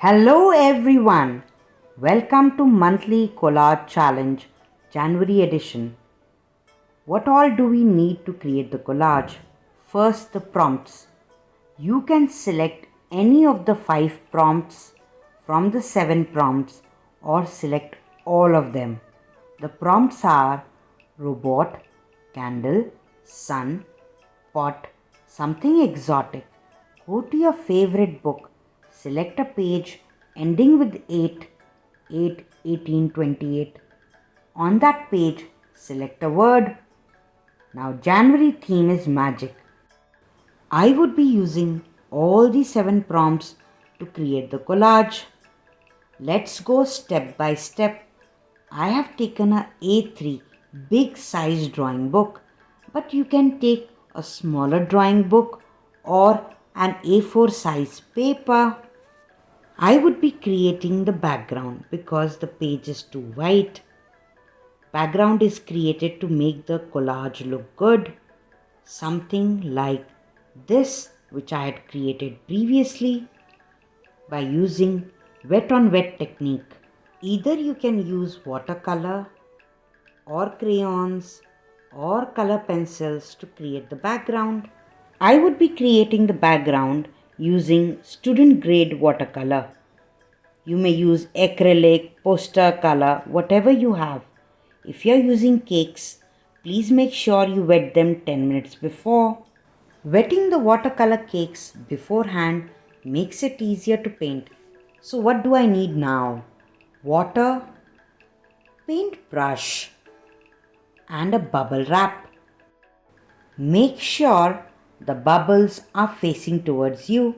Hello everyone. Welcome to Monthly Collage Challenge January edition. What all do we need to create the collage? First, the prompts. You can select any of the 5 prompts from the 7 prompts or select all of them. The prompts are robot, candle, sun, pot, something exotic. Go to your favorite book. Select a page ending with 8, 8, 18, 28. On that page, select a word. Now, January theme is magic. I would be using all the 7 prompts to create the collage. Let's go step by step. I have taken a A3 big size drawing book, but you can take a smaller drawing book or an A4 size paper. I would be creating the background because the page is too white. Background is created to make the collage look good. Something like this, which I had created previously by using wet on wet technique. Either you can use watercolor or crayons or color pencils to create the background. I would be creating the background using student grade watercolor. You may use acrylic, poster color, whatever you have. If you are using cakes, please make sure you wet them 10 minutes before. Wetting the watercolor cakes beforehand makes it easier to paint. So what do I need now? Water, paintbrush, and a bubble wrap. Make sure the bubbles are facing towards you.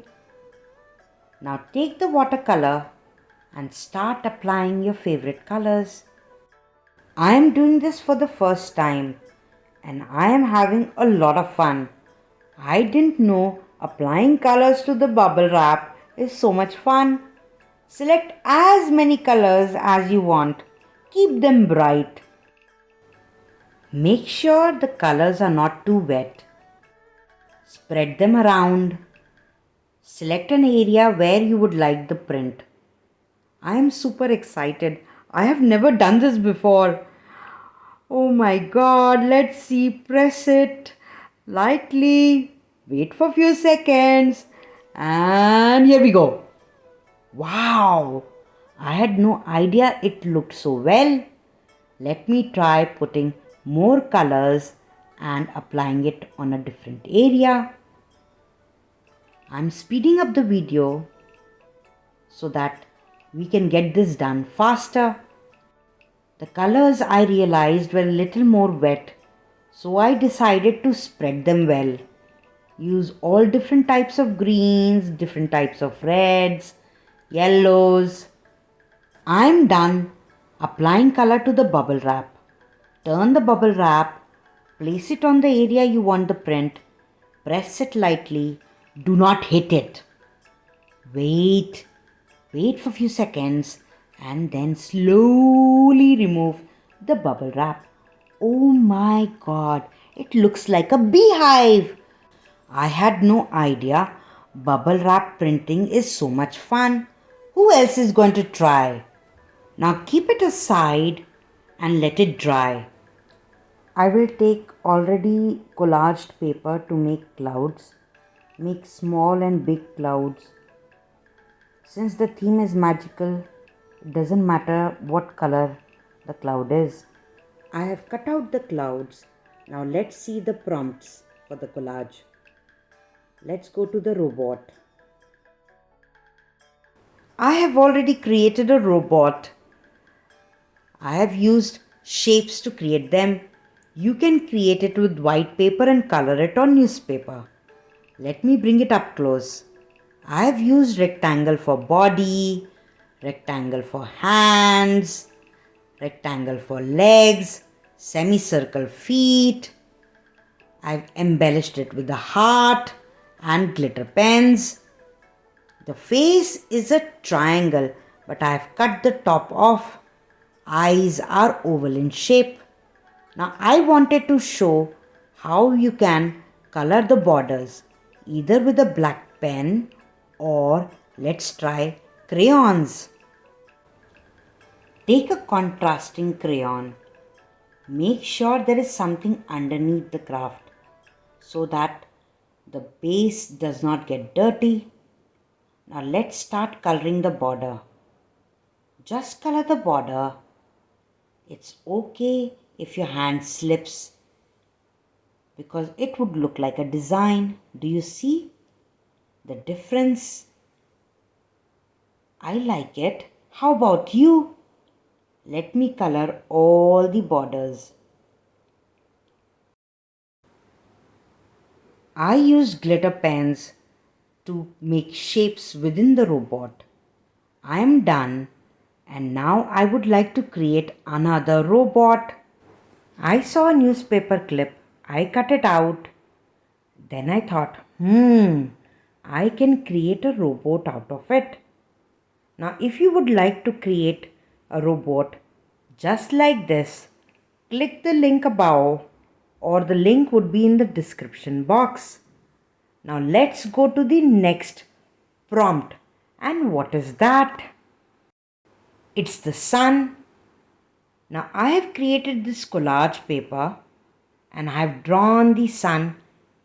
Now take the watercolor and start applying your favorite colors. I am doing this for the first time and I am having a lot of fun. I didn't know applying colors to the bubble wrap is so much fun. Select as many colors as you want. Keep them bright. Make sure the colors are not too wet. Spread them around. Select an area where you would like the print. I am super excited. I have never done this before. Oh my god, let's see. Press it lightly. Wait for a few seconds. And here we go. Wow! I had no idea it looked so well. Let me try putting more colors and applying it on a different area. I'm speeding up the video so that we can get this done faster. The colors I realized were a little more wet, so I decided to spread them well. Use all different types of greens, different types of reds, yellows. I'm done applying color to the bubble wrap. Turn the bubble wrap, place it on the area you want the print, press it lightly, do not hit it. Wait for a few seconds and then slowly remove the bubble wrap. Oh my god, it looks like a beehive. I had no idea bubble wrap printing is so much fun. Who else is going to try? Now keep it aside and let it dry. I will take already collaged paper to make clouds. Make small and big clouds. Since the theme is magical, it doesn't matter what color the cloud is. I have cut out the clouds. Now let's see the prompts for the collage. Let's go to the robot. I have already created a robot. I have used shapes to create them. You can create it with white paper and color it on newspaper. Let me bring it up close. I have used rectangle for body, rectangle for hands, rectangle for legs, semicircle feet. I've embellished it with a heart and glitter pens. The face is a triangle, but I have cut the top off. Eyes are oval in shape. Now I wanted to show how you can color the borders either with a black pen or let's try Crayons. Take a contrasting crayon. Make sure there is something underneath the craft so that the base does not get dirty. Now let's start coloring the border. Just color the border. It's okay if your hand slips because it would look like a design. Do you see the difference? I like it. How about you? Let me color all the borders. I used glitter pens to make shapes within the robot. I am done and now I would like to create another robot. I saw a newspaper clip. I cut it out. Then I thought, I can create a robot out of it. Now, if you would like to create a robot just like this, click the link above or the link would be in the description box. Now, let's go to the next prompt. And what is that? It's the sun. Now, I have created this collage paper and I have drawn the sun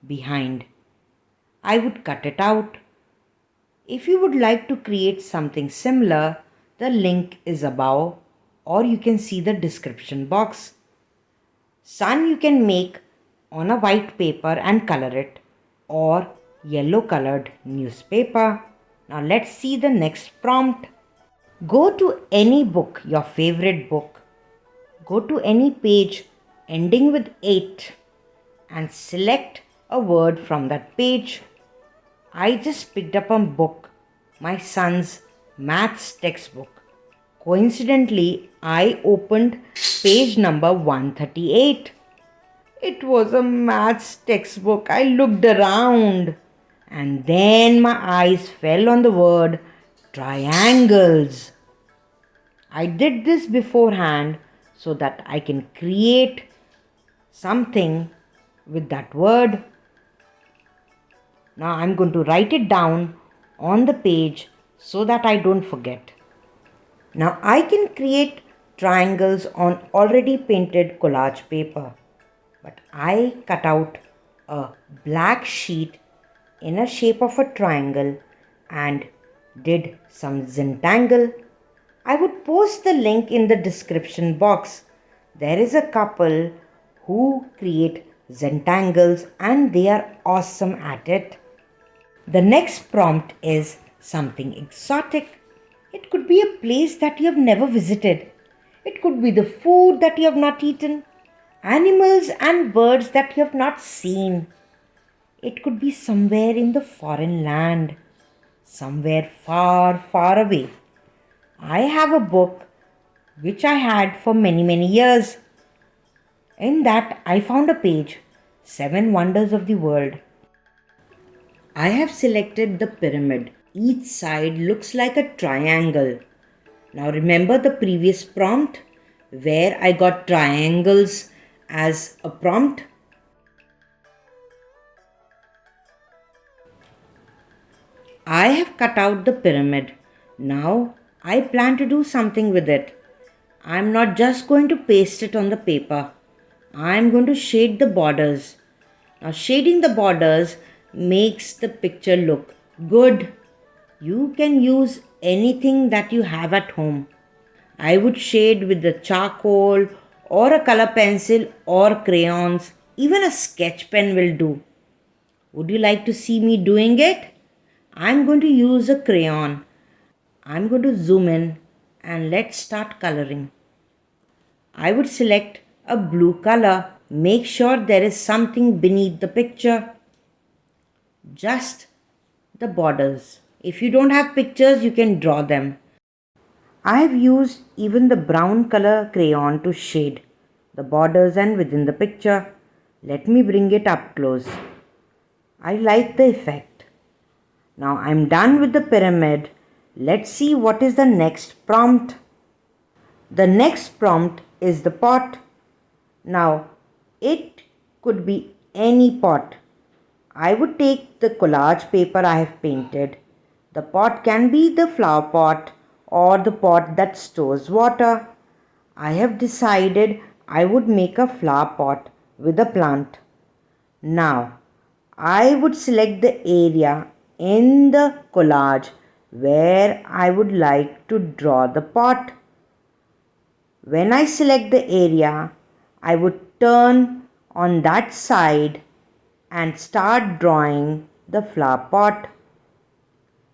behind. I would cut it out. If you would like to create something similar, the link is above or you can see the description box. Sun you can make on a white paper and color it or yellow colored newspaper. Now let's see the next prompt. Go to any book, your favorite book. Go to any page ending with 8 and select a word from that page. I just picked up a book, my son's maths textbook. Coincidentally, I opened page number 138. It was a maths textbook. I looked around and then my eyes fell on the word triangles. I did this beforehand so that I can create something with that word. Now I'm going to write it down on the page so that I don't forget. Now I can create triangles on already painted collage paper, but I cut out a black sheet in a shape of a triangle and did some Zentangle. I would post the link in the description box. There is a couple who create Zentangles and they are awesome at it. The next prompt is something exotic. It could be a place that you have never visited. It could be the food that you have not eaten, animals and birds that you have not seen. It could be somewhere in the foreign land, somewhere far, far away. I have a book which I had for many years. In that, I found a page, 7 Wonders of the World. I have selected the pyramid. Each side looks like a triangle. Now remember the previous prompt where I got triangles as a prompt? I have cut out the pyramid. Now I plan to do something with it. I'm not just going to paste it on the paper. I'm going to shade the borders. Now shading the borders makes the picture look good. You can use anything that you have at home. I would shade with the charcoal or a color pencil or crayons. Even a sketch pen will do. Would you like to see me doing it? I'm going to use a crayon. I'm going to zoom in and let's start coloring. I would select a blue color. Make sure there is something beneath the picture. Just the borders. If you don't have pictures, you can draw them. I have used even the brown color crayon to shade the borders and within the picture. Let me bring it up close. I like the effect. Now I'm done with the pyramid. Let's see what is the next prompt. The next prompt is the pot. Now it could be any pot. I would take the collage paper I have painted, The pot can be the flower pot or the pot that stores water. I have decided I would make a flower pot with a plant. Now, I would select the area in the collage where I would like to draw the pot. When I select the area, I would turn on that side and start drawing the flower pot.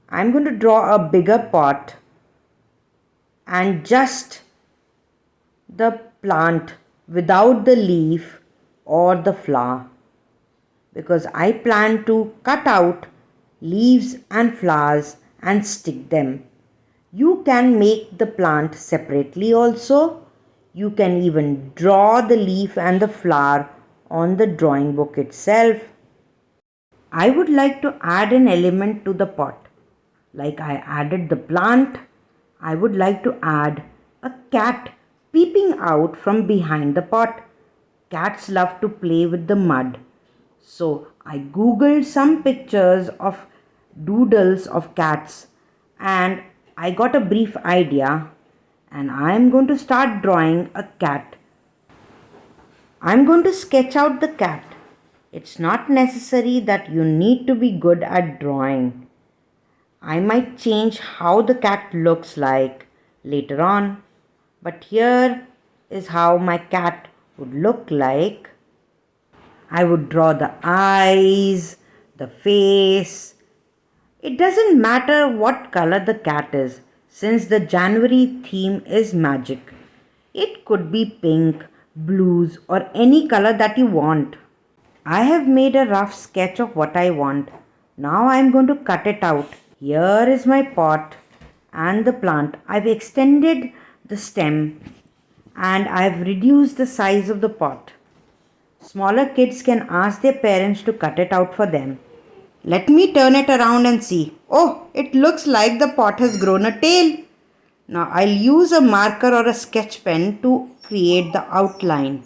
I'm going to draw a bigger pot and just the plant without the leaf or the flower, because I plan to cut out leaves and flowers and stick them. You can make the plant separately also. You can even draw the leaf and the flower on the drawing book itself. I would like to add an element to the pot. Like I added the plant, I would like to add a cat peeping out from behind the pot. Cats love to play with the mud. So I googled some pictures of doodles of cats and I got a brief idea, and I am going to start drawing a cat. I am going to sketch out the cat. It's not necessary that you need to be good at drawing. I might change how the cat looks like later on, but here is how my cat would look like. I would draw the eyes, the face. It doesn't matter what color the cat is, since the January theme is magic. It could be pink, blues, or any color that you want. I have made a rough sketch of what I want. Now I am going to cut it out. Here is my pot and the plant. I've extended the stem and I've reduced the size of the pot. Smaller kids can ask their parents to cut it out for them. Let me turn it around and see. Oh, it looks like the pot has grown a tail. Now I'll use a marker or a sketch pen to create the outline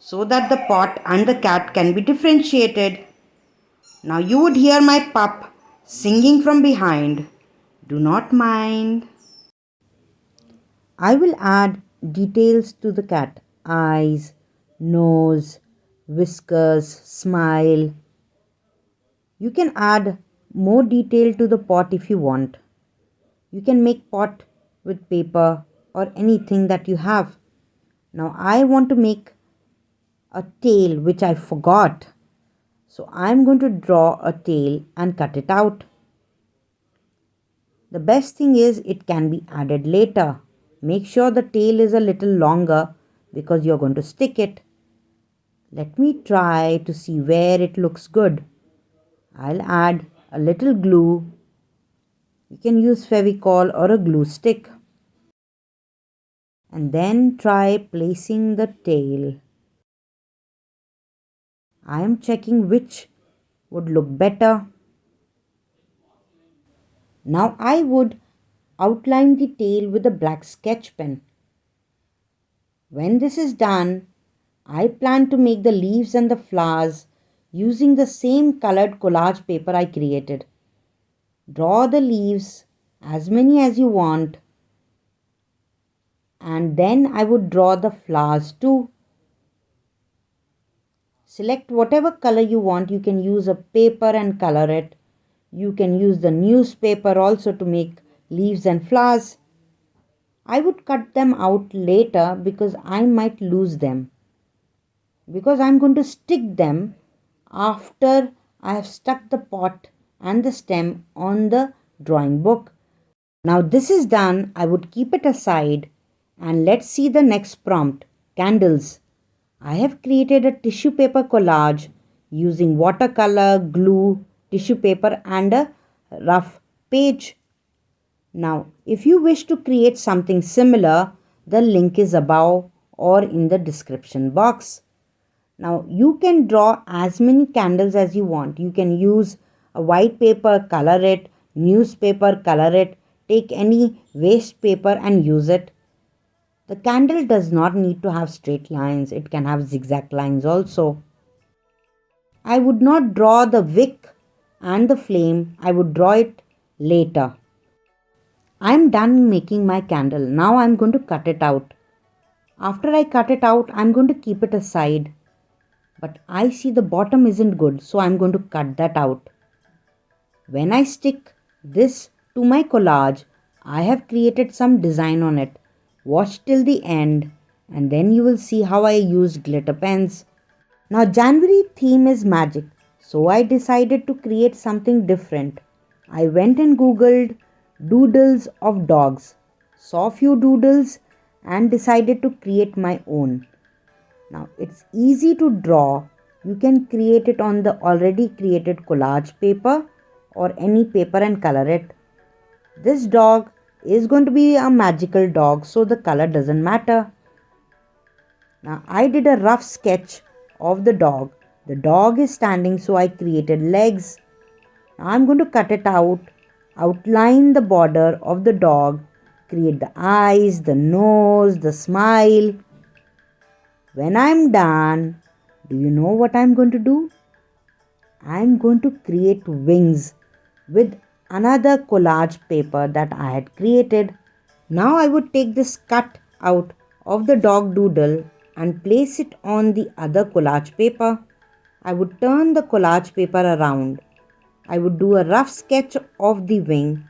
so that the pot and the cat can be differentiated. Now you would hear my pup singing from behind. Do not mind. I will add details to the cat. Eyes, nose, whiskers, smile. You can add more detail to the pot if you want. You can make pot with paper or anything that you have. Now I want to make a tail which I forgot. So I'm going to draw a tail and cut it out. The best thing is it can be added later. Make sure the tail is a little longer because you're going to stick it. Let me try to see where it looks good. I'll add a little glue. You can use Fevicol or a glue stick. And then try placing the tail. I am checking which would look better. Now I would outline the tail with a black sketch pen. When this is done, I plan to make the leaves and the flowers using the same colored collage paper I created. Draw the leaves as many as you want, and then I would draw the flowers too. Select whatever color you want. You can use a paper and color it. You can use the newspaper also to make leaves and flowers. I would cut them out later because I might lose them, because I'm going to stick them after I have stuck the pot and the stem on the drawing book. Now this is done, I would keep it aside and let's see the next prompt, candles. I have created a tissue paper collage using watercolor, glue, tissue paper and a rough page. Now, if you wish to create something similar, the link is above or in the description box. Now, you can draw as many candles as you want. You can use a white paper, color it, newspaper, color it, take any waste paper and use it. The candle does not need to have straight lines. It can have zigzag lines also. I would not draw the wick and the flame. I would draw it later. I'm done making my candle. Now I'm going to cut it out. After I cut it out, I'm going to keep it aside. But I see the bottom isn't good, so I'm going to cut that out. When I stick this to my collage, I have created some design on it. Watch till the end and then you will see how I used glitter pens. Now January theme is magic, so I decided to create something different. I went and googled doodles of dogs, saw few doodles and decided to create my own. Now it's easy to draw. You can create it on the already created collage paper or any paper and color it. This dog is going to be a magical dog, so the color doesn't matter. Now I did a rough sketch of the dog. The dog is standing, so I created legs. Now I'm going to cut it out, outline the border of the dog, create the eyes, the nose, the smile. When I'm done, do you know what I'm going to do? I'm going to create wings with another collage paper that I had created. Now I would take this cut out of the dog doodle and place it on the other collage paper. I would turn the collage paper around. I would do a rough sketch of the wing.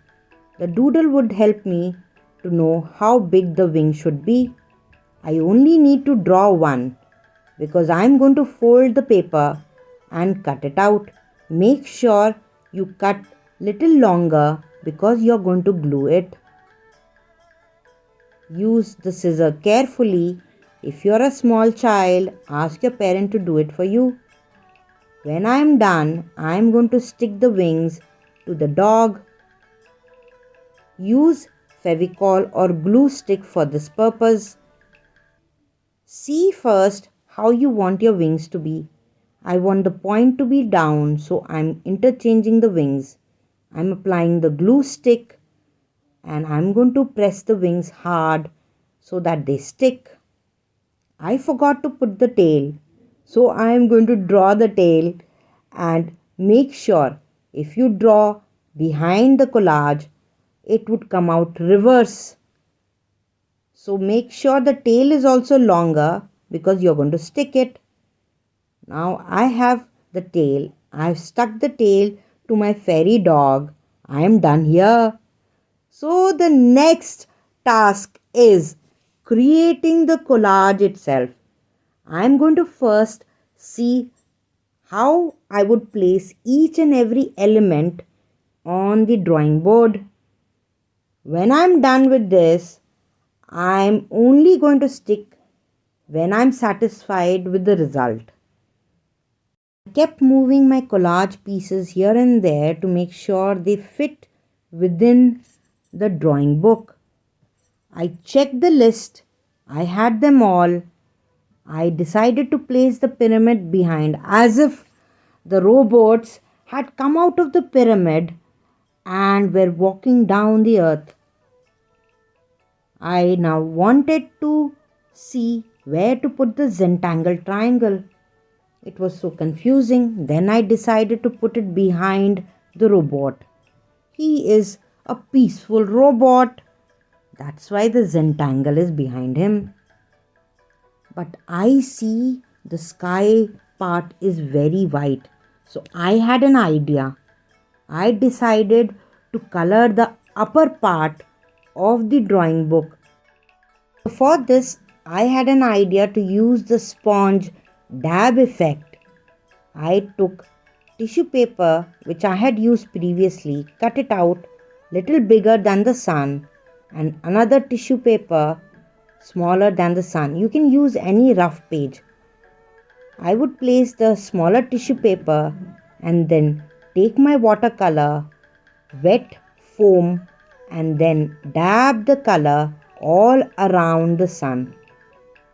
The doodle would help me to know how big the wing should be. I only need to draw one because I am going to fold the paper and cut it out. Make sure you cut little longer because you are going to glue it. Use the scissor carefully. If you are a small child, ask your parent to do it for you. When I am done, I am going to stick the wings to the dog. Use Fevicol or glue stick for this purpose. See first how you want your wings to be. I want the point to be down, so I'm interchanging the wings. I'm applying the glue stick and I'm going to press the wings hard so that they stick. I forgot to put the tail, so I am going to draw the tail and make sure if you draw behind the collage, it would come out reverse. So make sure the tail is also longer because you're going to stick it. Now I have the tail. I've stuck the tail to my fairy dog. I am done here. So the next task is creating the collage itself. I am going to first see how I would place each and every element on the drawing board. When I am done with this, I am only going to stick when I am satisfied with the result. I kept moving my collage pieces here and there to make sure they fit within the drawing book. I checked the list. I had them all. I decided to place the pyramid behind as if the robots had come out of the pyramid and were walking down the earth. I now wanted to see where to put the Zentangle triangle. It was so confusing. Then I decided to put it behind the robot. He is a peaceful robot. That's why the Zentangle is behind him. But I see the sky part is very white. So I had an idea. I decided to color the upper part of the drawing book. For this, I had an idea to use the sponge dab effect. I took tissue paper which I had used previously, cut it out little bigger than the sun, and another tissue paper smaller than the sun. You can use any rough page. I would place the smaller tissue paper and then take my watercolor, wet foam, and then dab the color all around the sun.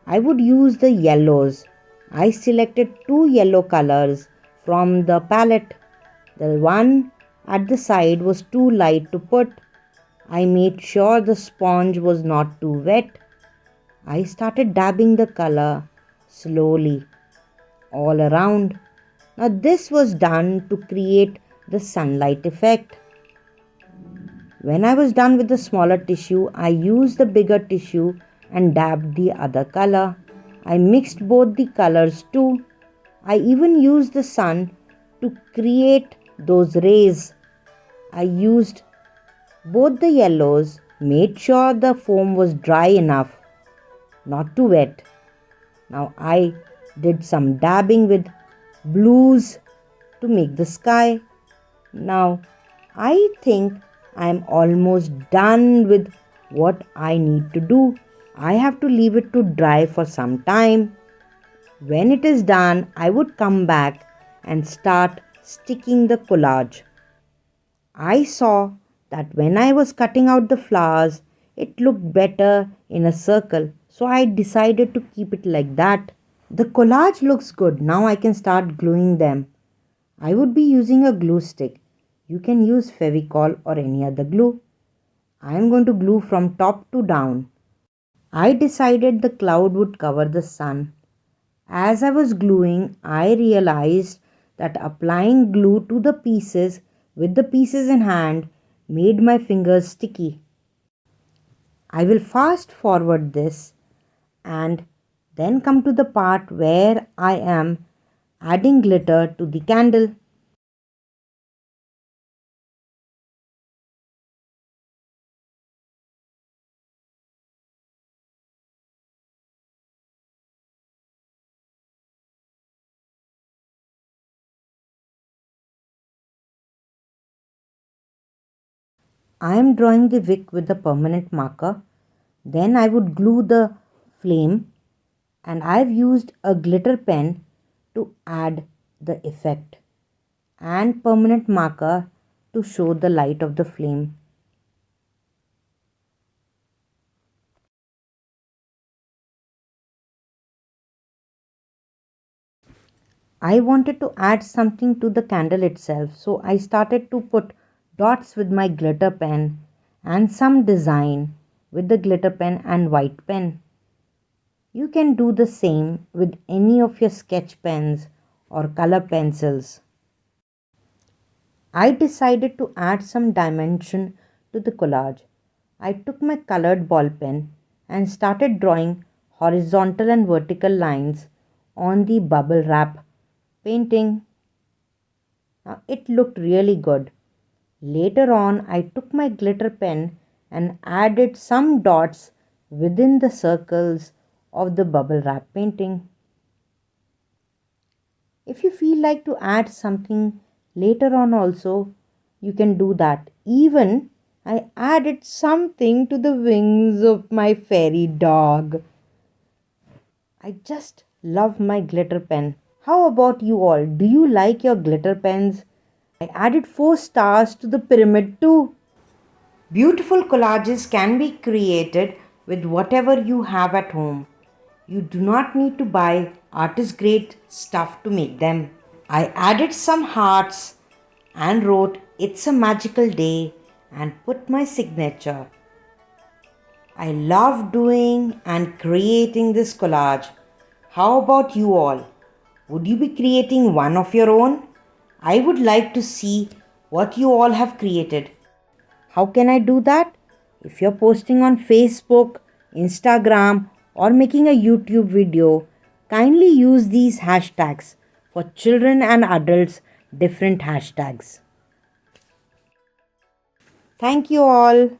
I would use the yellows. I selected 2 yellow colors from the palette. The one at the side was too light to put. I made sure the sponge was not too wet. I started dabbing the color slowly all around. Now this was done to create the sunlight effect. When I was done with the smaller tissue, I used the bigger tissue and dabbed the other color. I mixed both the colors too. I even used the sun to create those rays. I used both the yellows, made sure the foam was dry enough, not too wet. Now I did some dabbing with blues to make the sky. Now I think I am almost done with what I need to do. I have to leave it to dry for some time. When it is done, I would come back and start sticking the collage. I saw that when I was cutting out the flowers, it looked better in a circle, so I decided to keep it like that. The collage looks good. Now I can start gluing them. I would be using a glue stick. You can use Fevicol or any other glue. I am going to glue from top to down. I decided the cloud would cover the sun. As I was gluing, I realized that applying glue to the pieces with the pieces in hand made my fingers sticky. I will fast forward this and then come to the part where I am adding glitter to the candle. I am drawing the wick with the permanent marker. Then I would glue the flame, and I've used a glitter pen to add the effect and permanent marker to show the light of the flame. I wanted to add something to the candle itself, so I started to put dots with my glitter pen and some design with the glitter pen and white pen. You can do the same with any of your sketch pens or color pencils. I decided to add some dimension to the collage. I took my colored ball pen and started drawing horizontal and vertical lines on the bubble wrap painting. Now it looked really good. Later on, I took my glitter pen and added some dots within the circles of the bubble wrap painting. If you feel like to add something later on also, you can do that. Even I added something to the wings of my fairy dog. I just love my glitter pen. How about you all? Do you like your glitter pens? I added 4 stars to the pyramid too. Beautiful collages can be created with whatever you have at home. You do not need to buy artist grade stuff to make them. I added some hearts and wrote "It's a magical day" and put my signature. I love doing and creating this collage. How about you all? Would you be creating one of your own? I would like to see what you all have created. How can I do that? If you're posting on Facebook, Instagram, or making a YouTube video, kindly use these hashtags. For children and adults, different hashtags. Thank you all.